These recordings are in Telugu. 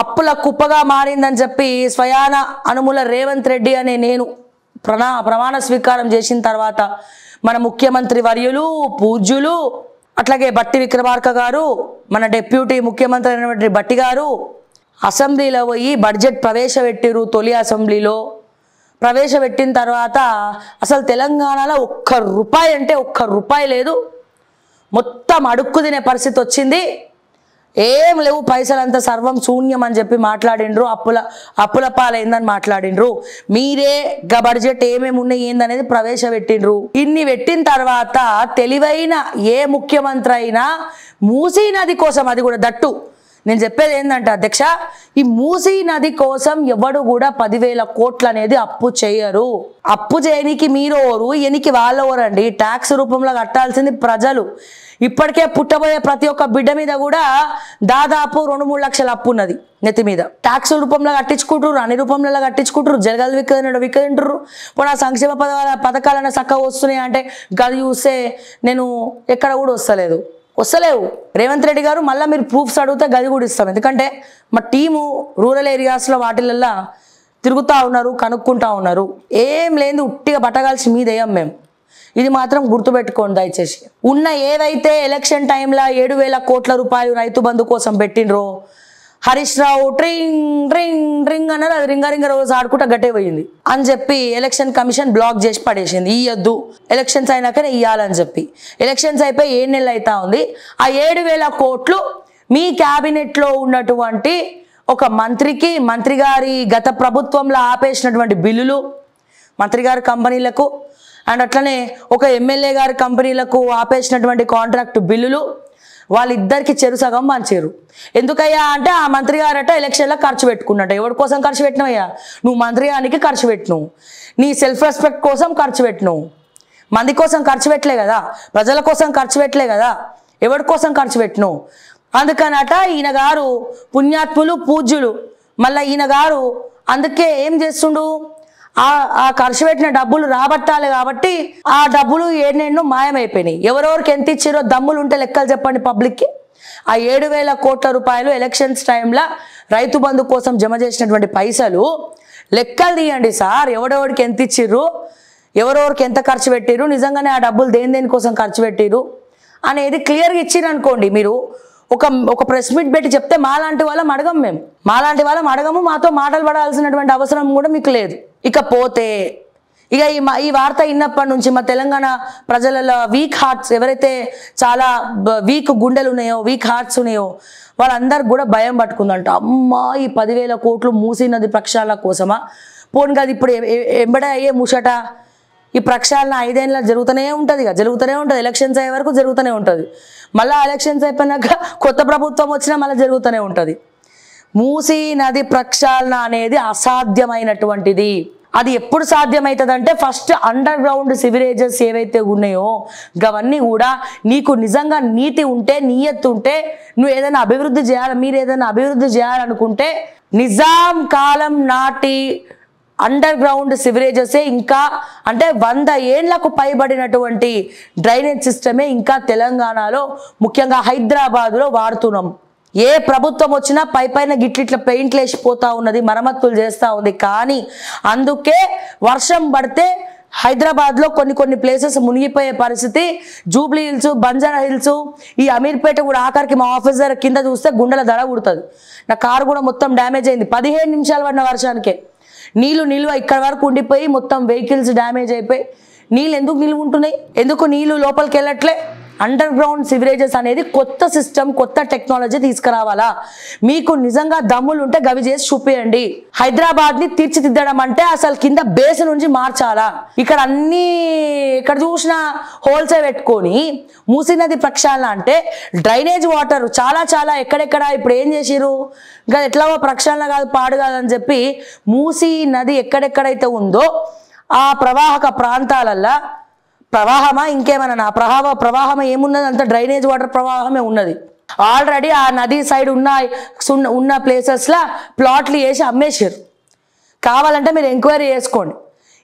అప్పుల కుప్పగా మారిందని చెప్పి స్వయాన అనుముల రేవంత్ రెడ్డి అనే నేను ప్రమాణ స్వీకారం చేసిన తర్వాత మన ముఖ్యమంత్రి వర్యులు పూజ్యులు అట్లాగే బట్టి విక్రమార్క గారు మన డిప్యూటీ ముఖ్యమంత్రి అయినటువంటి బట్టి గారు అసెంబ్లీలో పోయి బడ్జెట్ ప్రవేశపెట్టిరు. తొలి అసెంబ్లీలో ప్రవేశపెట్టిన తర్వాత అసలు తెలంగాణలో ఒక్క రూపాయి అంటే ఒక్క రూపాయి లేదు, మొత్తం అడుక్కు తినే పరిస్థితి వచ్చింది. ఏం లేవు, పైసలంతా సర్వం శూన్యం అని చెప్పి మాట్లాడిండ్రు. అప్పుల పాలైందని మాట్లాడిండ్రు. మీరే గా బడ్జెట్ ఏమేమి ఉన్నాయి ఏందనేది ప్రవేశపెట్టిండ్రు. ఇన్ని పెట్టిన తర్వాత తెలివైన ఏ ముఖ్యమంత్రి అయినా మూసీ నది కోసం, అది కూడా దట్టు నేను చెప్పేది ఏంటంటే అధ్యక్ష, ఈ మూసీ నది కోసం ఎవడు కూడా 10,000 కోట్లు అనేది అప్పు చేయరు. అప్పు చేయనికి మీరోరు ఎనికి వాళ్ళెవరండి? ట్యాక్స్ రూపంలో కట్టాల్సింది ప్రజలు. ఇప్పటికే పుట్టబోయే ప్రతి ఒక్క బిడ్డ మీద కూడా దాదాపు 2-3 లక్షల అప్పు ఉన్నది నెత్తి మీద. ట్యాక్స్ రూపంలో కట్టించుకుంటారు, అన్ని రూపంలో కట్టించుకుంటారు, జలగలు విక్కదింటారు. పోనీ ఆ సంక్షేమ పథకాలన్నా చక్కగా వస్తున్నాయి అంటే గది చూస్తే నేను ఎక్కడ కూడా వస్తలేవు. రేవంత్ రెడ్డి గారు మళ్ళీ మీరు ప్రూఫ్స్ అడిగితే గది కూడా ఇస్తాం. ఎందుకంటే మా టీము రూరల్ ఏరియాస్లో వాటిలల్లో తిరుగుతూ ఉన్నారు, కనుక్కుంటా ఉన్నారు. ఏం లేదు, ఉట్టిగా బట్టగాల్సి మీదేయం మేము. ఇది మాత్రం గుర్తుపెట్టుకోండి దయచేసి. ఉన్న ఏవైతే ఎలక్షన్ టైంలో 7,000 కోట్ల రూపాయలు రైతు బంధు కోసం పెట్టిండ్రో, హరీష్ రావు ట్రింగ్ డ్రింగ్ డ్రింగ్ అన్నారు, అది రింగ రోజు ఆడుకుంటా గట్టే పోయింది అని చెప్పి ఎలక్షన్ కమిషన్ బ్లాక్ చేసి పడేసింది. ఇయ్యొద్దు, ఎలక్షన్స్ అయినాకనే ఇయ్యాలని చెప్పి. ఎలక్షన్స్ అయిపోయి 7 నెలలు అవుతా ఉంది. ఆ 7,000 కోట్లు మీ క్యాబినెట్లో ఉన్నటువంటి ఒక మంత్రికి, మంత్రి గారి గత ప్రభుత్వంలో ఆపేసినటువంటి బిల్లులు, మంత్రి గారి కంపెనీలకు అండ్ అట్లనే ఒక ఎమ్మెల్యే గారి కంపెనీలకు ఆపేసినటువంటి కాంట్రాక్ట్ బిల్లులు వాళ్ళిద్దరికి చెరుసగం పంచారు. ఎందుకయ్యా అంటే ఆ మంత్రి గారట ఎలక్షన్లో ఖర్చు పెట్టుకున్నట్ట. ఎవరి కోసం ఖర్చు పెట్టినవయ్యా? నువ్వు మంత్రి గారికి ఖర్చు పెట్టినవు, నీ సెల్ఫ్ రెస్పెక్ట్ కోసం ఖర్చు పెట్టినవు, మంది కోసం ఖర్చు పెట్టలే కదా, ప్రజల కోసం ఖర్చు పెట్టలే కదా, ఎవరి కోసం ఖర్చు పెట్టినవు. అందుకనట ఈయన గారు పుణ్యాత్ములు పూజ్యులు, మళ్ళీ ఈయన గారు అందుకే ఏం చేస్తుండు, ఆ ఖర్చు పెట్టిన డబ్బులు రాబట్టాలి కాబట్టి ఆ డబ్బులు ఏడెన్నో మాయమైపోయినాయి. ఎవరెవరికి ఎంత ఇచ్చారో దమ్ములు ఉంటే లెక్కలు చెప్పండి పబ్లిక్కి. ఆ 7,000 కోట్ల రూపాయలు ఎలక్షన్స్ టైంలో రైతు బంధు కోసం జమ చేసినటువంటి పైసలు లెక్కలు తీయండి సార్. ఎవరెవరికి ఎంత ఇచ్చిర్రు, ఎవరెవరికి ఎంత ఖర్చు పెట్టిర్రు, నిజంగానే ఆ డబ్బులు దేనికోసం ఖర్చు పెట్టిర్రు అనేది క్లియర్గా ఇచ్చిర్రు అనుకోండి. మీరు ఒక ప్రెస్ మీట్ పెట్టి చెప్తే మాలాంటి వాళ్ళం అడగం, మాలాంటి వాళ్ళం అడగము, మాతో మాటలు పడాల్సినటువంటి అవసరం కూడా మీకు లేదు. ఇకపోతే ఇక ఈ వార్త విన్నప్పటి నుంచి మా తెలంగాణ ప్రజలలో వీక్ హార్ట్స్, ఎవరైతే చాలా వీక్ గుండెలు ఉన్నాయో, వీక్ హార్ట్స్ ఉన్నాయో వాళ్ళందరికి కూడా భయం పట్టుకుందంట. అమ్మా, ఈ 10,000 కోట్లు మూసీ నది ప్రక్షాళన కోసమా? పోను కదా ఇప్పుడు ఎంబడే అయ్యే ముషట. ఈ ప్రక్షాళన 5 ఏళ్ళ జరుగుతూనే ఉంటుంది, ఎలక్షన్స్ అయ్యే వరకు జరుగుతూనే ఉంటుంది. మళ్ళీ ఎలక్షన్స్ అయిపోయినాక కొత్త ప్రభుత్వం వచ్చినా మళ్ళీ జరుగుతూనే ఉంటుంది. మూసీ నది ప్రక్షాళన అనేది అసాధ్యమైనటువంటిది. అది ఎప్పుడు సాధ్యమవుతుందంటే ఫస్ట్ అండర్ గ్రౌండ్ సివరేజెస్ ఏవైతే ఉన్నాయో అవన్నీ కూడా నీకు నిజంగా నీతి ఉంటే, నియత్తు ఉంటే, నువ్వు ఏదైనా అభివృద్ధి చేయాలి, మీరు ఏదైనా అభివృద్ధి చేయాలనుకుంటే నిజాం కాలం నాటి అండర్ గ్రౌండ్ సివరేజెసే ఇంకా అంటే 100 ఏళ్లకు పైబడినటువంటి డ్రైనేజ్ సిస్టమే ఇంకా తెలంగాణలో ముఖ్యంగా హైదరాబాద్లో వాడుతున్నాం. ఏ ప్రభుత్వం వచ్చినా పైన గిట్లిట్ల పెయింట్లు వేసిపోతా ఉన్నది, మరమ్మతులు చేస్తూ ఉంది. కానీ అందుకే వర్షం పడితే హైదరాబాద్లో కొన్ని ప్లేసెస్ మునిగిపోయే పరిస్థితి. జూబ్లీ హిల్స్, బంజారా హిల్స్, ఈ అమీర్పేట కూడా ఆఖరికి మా ఆఫీస్ దగ్గర కింద చూస్తే గుండెల దడ పుడుతుంది. నా కారు కూడా మొత్తం డ్యామేజ్ అయింది. 15 నిమిషాలు పడిన వర్షానికే నీళ్లు నిల్వ ఇక్కడ వరకు ఉండిపోయి మొత్తం వెహికల్స్ డ్యామేజ్ అయిపోయి నీళ్ళు ఎందుకు నిల్వ ఉంటున్నాయి? ఎందుకు నీళ్లు లోపలికి వెళ్ళట్లే? అండర్ గ్రౌండ్ సివరేజెస్ అనేది కొత్త సిస్టమ్, కొత్త టెక్నాలజీ తీసుకురావాలా? మీకు నిజంగా దమ్ములు ఉంటే గవి చేసి చూపియండి. హైదరాబాద్ ని తీర్చిదిద్దడం అంటే అసలు కింద బేస్ నుంచి మార్చాలా? ఇక్కడ అన్ని ఇక్కడ చూసిన హోల్సే పెట్టుకొని మూసీ నది ప్రక్షాళన అంటే డ్రైనేజ్ వాటర్ చాలా ఎక్కడెక్కడ ఇప్పుడు ఏం చేసిరు, ఇంకా ఎట్లాగో ప్రక్షాళన కాదు పాడు కాదని చెప్పి మూసీ నది ఎక్కడెక్కడైతే ఉందో ఆ ప్రవాహక ప్రాంతాలల్లో ప్రవాహమా ఇంకేమన్నా ప్రవాహం ఏమున్నది? అంత డ్రైనేజ్ వాటర్ ప్రవాహమే ఉన్నది. ఆల్రెడీ ఆ నది సైడ్ ఉన్న ప్లేసెస్లో ప్లాట్లు వేసి అమ్మేసారు. కావాలంటే మీరు ఎంక్వైరీ చేసుకోండి.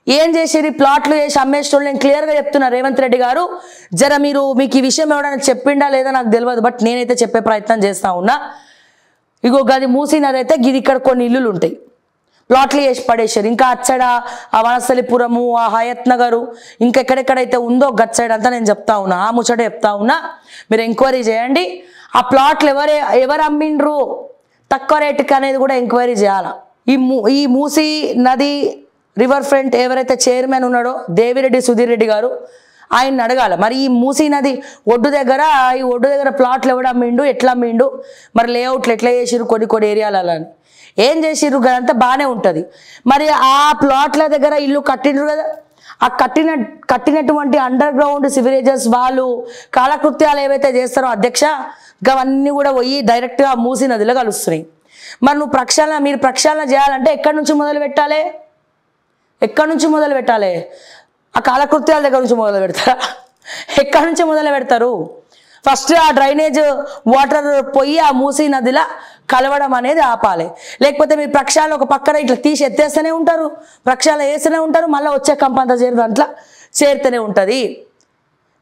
ఏం చేసేది? ప్లాట్లు వేసి అమ్మేసిన నేను క్లియర్గా చెప్తున్నా. రేవంత్ రెడ్డి గారు జర మీకు ఈ విషయం ఎవరైనా చెప్పిండా లేదా నాకు తెలియదు, బట్ నేనైతే చెప్పే ప్రయత్నం చేస్తా ఉన్నా. ఇగో గది మూసీ నది అయితే గిది ఇక్కడ కొన్ని ఇల్లులు ఉంటాయి, ప్లాట్లు చేసి పడేసారు. ఇంకా అచ్చడ ఆ వనస్థలిపురము, ఆ హయత్ నగరు, ఇంకెక్కడెక్కడైతే ఉందో గట్ సైడ్ అంతా నేను చెప్తా ఉన్నా, ఆ ముచ్చట చెప్తా ఉన్నా. మీరు ఎంక్వైరీ చేయండి. ఆ ప్లాట్లు ఎవరు అమ్మిండ్రు తక్కువ రేటుకి అనేది కూడా ఎంక్వైరీ చేయాలి. ఈ మూసీ నది రివర్ ఫ్రంట్ ఎవరైతే చైర్మన్ ఉన్నాడో దేవిరెడ్డి సుధీర్ రెడ్డి గారు, ఆయన్ని అడగాల. మరి ఈ మూసీ నది ఒడ్డు దగ్గర ప్లాట్లు ఎవడు అమ్మిండు, ఎట్లా అమ్మిండు, మరి లేఅవుట్లు ఎట్లా చేసిరు కొన్ని ఏరియాలలో అని ఏం చేసిర్రు అదంతా బాగానే ఉంటుంది. మరి ఆ ప్లాట్ల దగ్గర ఇల్లు కట్టిండ్రు కదా, ఆ కట్టినటువంటి అండర్ గ్రౌండ్ సివరేజెస్ వాళ్ళు కాలకృత్యాలు ఏవైతే చేస్తారో అధ్యక్ష, అవన్నీ కూడా పోయి డైరెక్ట్గా మూసీ నదిలో కలుస్తున్నాయి. మరి మీరు ప్రక్షాళన చేయాలంటే ఎక్కడి నుంచి మొదలు పెట్టాలి? ఆ కాలకృత్యాల దగ్గర నుంచి మొదలు పెడతారా? ఎక్కడి నుంచి మొదలు పెడతారు? ఫస్ట్ ఆ డ్రైనేజ్ వాటర్ పోయి ఆ మూసీ నదిలా కలవడం అనేది ఆపాలి. లేకపోతే మీరు ప్రక్షాళన ఒక పక్కన ఇట్లా తీసి ఎత్తేస్తూనే ఉంటారు, ప్రక్షాళన వేస్తూనే ఉంటారు, మళ్ళీ వచ్చే కంపంతా దాంట్లో చేరుతూనే ఉంటుంది.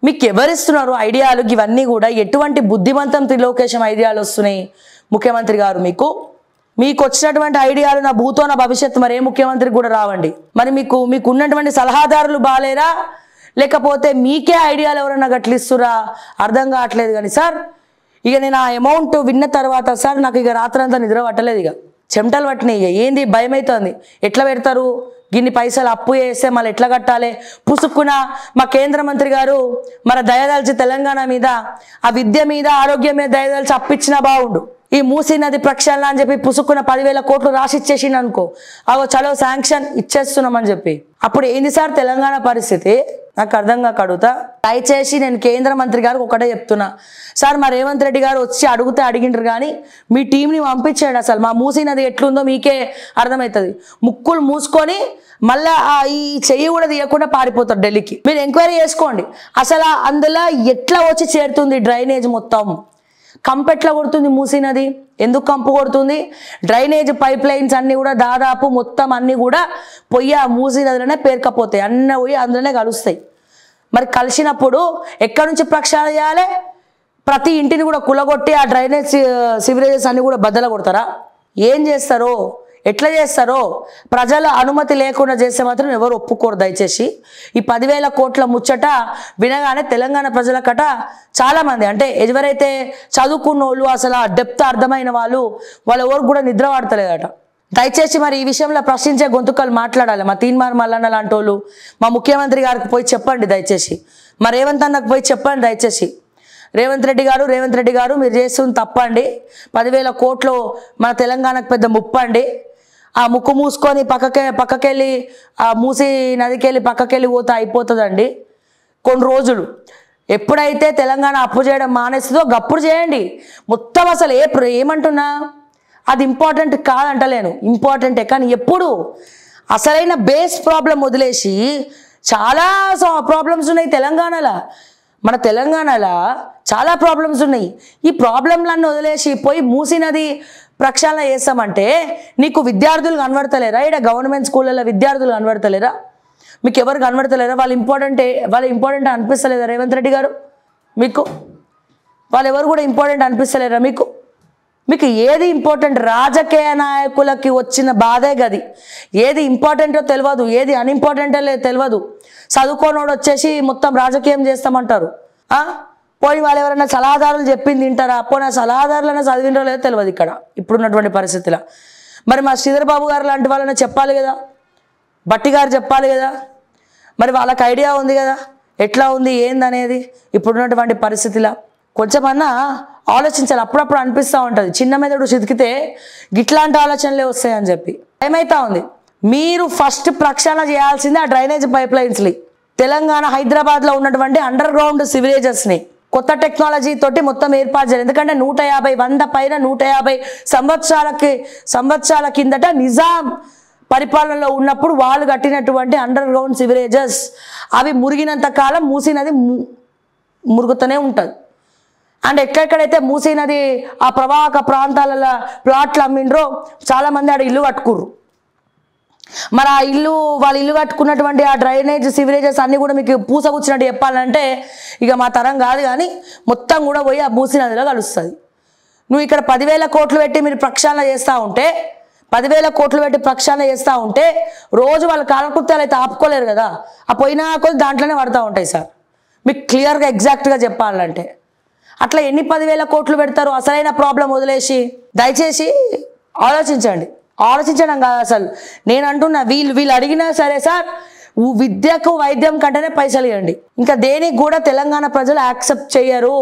మీకు ఎవరిస్తున్నారు ఐడియాలు? ఇవన్నీ కూడా ఎటువంటి బుద్ధిమంతం త్రిలోకేశం ఐడియాలు వస్తున్నాయి ముఖ్యమంత్రి గారు? మీకు వచ్చినటువంటి ఐడియాలు నా భూతో నా భవిష్యత్తు మరి ఏ ముఖ్యమంత్రికి కూడా రావండి. మరి మీకు ఉన్నటువంటి సలహాదారులు బాలేరా, లేకపోతే మీకే ఐడియాలు ఎవరన్నా గట్లిస్తురా అర్థం కావట్లేదు. కానీ సార్ ఇక నేను ఆ అమౌంట్ విన్న తర్వాత సార్ నాకు ఇక రాత్రంతా నిద్ర పట్టలేదు, ఇక చెమటలు పట్టినాయి. ఇక ఏంది భయం అవుతుంది, ఎట్లా పెడతారు గిన్ని పైసలు అప్పు చేస్తే మళ్ళీ ఎట్లా కట్టాలి? పుసుక్కున మా కేంద్ర మంత్రి గారు మన దయదల్చి తెలంగాణ మీద, ఆ విద్య మీద, ఆరోగ్యం మీద దయదల్చి అప్పిచ్చినా బాగుండు. ఈ మూసీ నది ప్రక్షాళన అని చెప్పి పుసుక్కున 10,000 కోట్లు రాసి ఇచ్చేసిండు అనుకో, అగో చలో శాంక్షన్ ఇచ్చేస్తున్నామని చెప్పి, అప్పుడు ఏంది సార్ తెలంగాణ పరిస్థితి? నాకు అర్థం కాక అడుగుతా. దయచేసి నేను కేంద్ర మంత్రి గారికి ఒకటే చెప్తున్నా సార్, మా రేవంత్ రెడ్డి గారు వచ్చి అడిగిండ్రు కానీ మీ టీంని పంపించాడు. అసలు మా మూసీ నది ఎట్లుందో మీకే అర్థమవుతుంది. ముక్కులు మూసుకొని మళ్ళా ఈ చెయ్యి కూడా తీయకుండా పారిపోతారు ఢిల్లీకి. మీరు ఎంక్వైరీ చేసుకోండి అసలు అందులో ఎట్లా వచ్చి చేరుతుంది డ్రైనేజ్ మొత్తం. కంపు ఎట్లా కొడుతుంది మూసీ నది? ఎందుకు కంపు కొడుతుంది? డ్రైనేజ్ పైప్ లైన్స్ అన్నీ కూడా దాదాపు మొత్తం అన్నీ కూడా పొయ్యి ఆ మూసీ నదిలోనే పేరుకపోతాయి, అన్నీ పోయి అందులోనే కలుస్తాయి. మరి కలిసినప్పుడు ఎక్కడి నుంచి ప్రక్షాళన చేయాలి? ప్రతి ఇంటిని కూడా కులగొట్టి ఆ డ్రైనేజ్ సివరేజెస్ అన్నీ కూడా బద్దలు కొడతారా? ఏం చేస్తారో, ఎట్లా చేస్తారో ప్రజల అనుమతి లేకుండా చేస్తే మాత్రం ఎవరు ఒప్పుకోరు. దయచేసి ఈ 10,000 కోట్ల ముచ్చట వినగానే తెలంగాణ ప్రజలకట చాలామంది, అంటే ఎవరైతే చదువుకున్న వాళ్ళు, అసలు ఆ డెప్త్ అర్థమైన వాళ్ళు ఎవరు కూడా నిద్ర పడతలేదట. దయచేసి మరి ఈ విషయంలో ప్రశ్నించే గొంతుకలు మాట్లాడాలి. మా తీన్మార్ మల్లన్న లాంటి వాళ్ళు మా ముఖ్యమంత్రి గారికి పోయి చెప్పండి దయచేసి, మా రేవంత్ అన్నకు పోయి చెప్పండి దయచేసి. రేవంత్ రెడ్డి గారు మీరు చేస్తుంది తప్పండి. 10,000 కోట్లు మన తెలంగాణకు పెద్ద ముప్పండి. ఆ ముక్కు మూసుకొని పక్కకెళ్ళి ఆ మూసీ నదికెళ్ళి పక్కకెళ్ళి పోతే అయిపోతుందండి. కొన్ని రోజులు ఎప్పుడైతే తెలంగాణ అప్పు చేయడం మానేస్తుందో గప్పుడు చేయండి మొత్తం. అసలు ఏమంటున్నా అది ఇంపార్టెంట్ కాదంటలేను, ఇంపార్టెంటే. కానీ ఎప్పుడు అసలైన బేస్ ప్రాబ్లం వదిలేసి చాలా ప్రాబ్లమ్స్ ఉన్నాయి తెలంగాణలో. మన తెలంగాణలో చాలా ప్రాబ్లమ్స్ ఉన్నాయి. ఈ ప్రాబ్లంలన్నీ వదిలేసి పోయి మూసీ నది ప్రక్షాళన చేస్తామంటే నీకు విద్యార్థులు కనబడతలేరా? ఇక్కడ గవర్నమెంట్ స్కూళ్ళలో విద్యార్థులు కనబడతలేరా? మీకు ఎవరు కనబడతలేరా? వాళ్ళు ఇంపార్టెంట్ అనిపిస్తలేదా రేవంత్ రెడ్డి గారు? వాళ్ళు ఎవరు కూడా ఇంపార్టెంట్ అనిపిస్తలేరా మీకు ఏది ఇంపార్టెంట్? రాజకీయ నాయకులకి వచ్చిన బాధే గది. ఏది ఇంపార్టెంటో తెలియదు, ఏది అన్ఇంపార్టెంటో తెలియదు. చదువుకోనోడు వచ్చేసి మొత్తం రాజకీయం చేస్తామంటారు. పోయి వాళ్ళు ఎవరైనా సలహాదారులు చెప్పింది తింటారా? పోనీ సలహాదారులైనా చదివినో లేదో తెలియదు ఇక్కడ ఇప్పుడున్నటువంటి పరిస్థితిలో. మరి మా శ్రీధర్ బాబు గారు లాంటి వాళ్ళని చెప్పాలి కదా, బట్టి గారు చెప్పాలి కదా, మరి వాళ్ళకి ఐడియా ఉంది కదా ఎట్లా ఉంది ఏందనేది. ఇప్పుడున్నటువంటి పరిస్థితిలో కొంచెమన్నా ఆలోచించాలి. అప్పుడప్పుడు అనిపిస్తూ ఉంటుంది చిన్న మెదడు చితికితే గిట్లాంటి ఆలోచనలే వస్తాయని చెప్పి. ఏమైతా ఉంది, మీరు ఫస్ట్ ప్రక్షాళన చేయాల్సింది ఆ డ్రైనేజ్ పైప్ లైన్స్ని. తెలంగాణ హైదరాబాద్లో ఉన్నటువంటి అండర్ గ్రౌండ్ సివరేజెస్ని కొత్త టెక్నాలజీ తోటి మొత్తం ఏర్పాటు చేయాలి. ఎందుకంటే 150 సంవత్సరాల కిందట నిజాం పరిపాలనలో ఉన్నప్పుడు వాళ్ళు కట్టినటువంటి అండర్ గ్రౌండ్ సివరేజెస్ అవి మురిగినంత కాలం మూసీ నది మురుగుతూనే ఉంటుంది. అండ్ ఎక్కడెక్కడైతే మూసీ నది ఆ ప్రవాహక ప్రాంతాలలో ప్లాట్లు అమ్మిండ్రో చాలామంది ఆడ ఇల్లు కట్టుకుర్రు. మరి ఆ వాళ్ళు ఇల్లు కట్టుకున్నటువంటి ఆ డ్రైనేజ్ సివరేజెస్ అన్నీ కూడా మీకు పూసగుచ్చినట్టు చెప్పాలంటే ఇక మా తరం కాదు. కానీ మొత్తం కూడా పోయి ఆ మూసీ నదిలో కలుస్తుంది. నువ్వు ఇక్కడ 10,000 కోట్లు పెట్టి మీరు ప్రక్షాళన చేస్తూ ఉంటే 10,000 కోట్లు పెట్టి ప్రక్షాళన చేస్తూ ఉంటే రోజు వాళ్ళ కాలకృత్యాలు అయితే ఆపుకోలేరు కదా. ఆ పోయినా కొద్ది దాంట్లోనే పడుతూ ఉంటాయి సార్. మీకు క్లియర్గా ఎగ్జాక్ట్గా చెప్పాలంటే అట్లా ఎన్ని 10,000 కోట్లు పెడతారు అసలైన ప్రాబ్లం వదిలేసి? దయచేసి ఆలోచించడం కాదు అసలు నేను అంటున్నా. వీళ్ళు అడిగినా సరే సార్ విద్యకు వైద్యం కంటేనే పైసలు ఇవ్వండి. ఇంకా దేనికి కూడా తెలంగాణ ప్రజలు యాక్సెప్ట్ చేయరు.